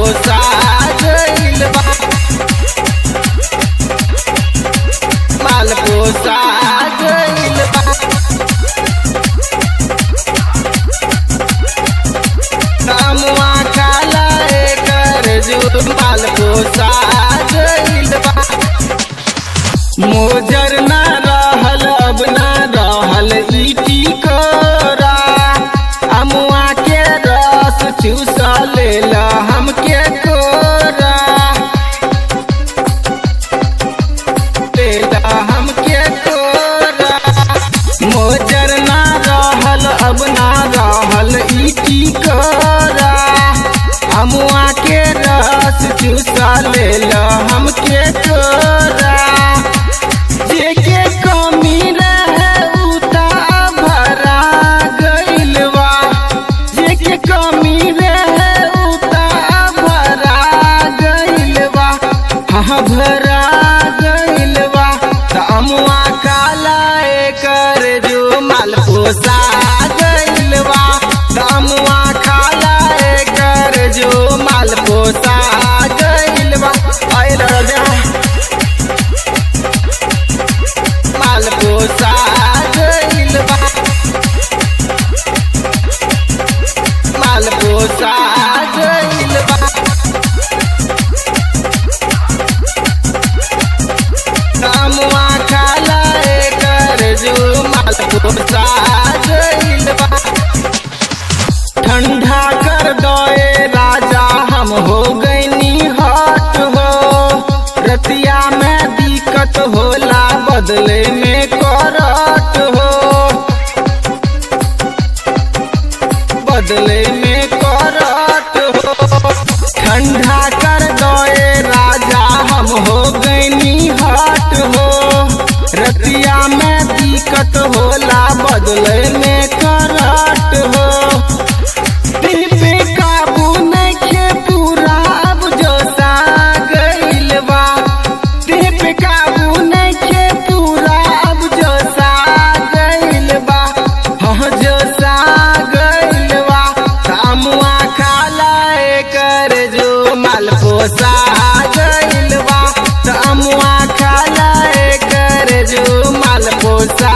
पोसा गइल बा, माल पोसा गइल बा। कामुआ खाला एकर जो माल पोसा गइल बा। मोजर ना रहल अब ना रहल इटी कोरा, अमुआ के रस चूसा लेला हमके कोरा, लेला हमके कोरा। मोजर ना रहल अब ना रहल इटी कोरा, अमुआ के रस चूसा लेला हमके कोरा। जेके कमी रहे उता भरा गइल बा, जेके कमी रहे उता भरा गइल बा, हाँ भरा गइल बा। अमुआ काला एकर जो माल पोसा गइल बा, अमुआ खाला एकर जो माल पोसा गइल बा। आए राजा माल पोसा गइल बा, माल पोसा गइल बा। कामुआ खाला एकर जो माल पोसा गइल बा। ठंडा कर दे राजा हम हो गइनी हट हो, रतिया में दिक्कत होला बदले में करत हो, बदले में करत हो। ठंडा कर दे राजा हम हो गइनी हट हो, रतिया में दिक्कत होला बदले में करत हो। दिल पे काबू नइखे पूरा अब जोसा गइल बा, दिल पे काबू नइखे पूरा अब जोसा गइल बा, हाँ जोसा गइल बा। कामुआ खाला एकर जो माल पोसा गइल बा, कामुआ खाला एकर जो माल पोसा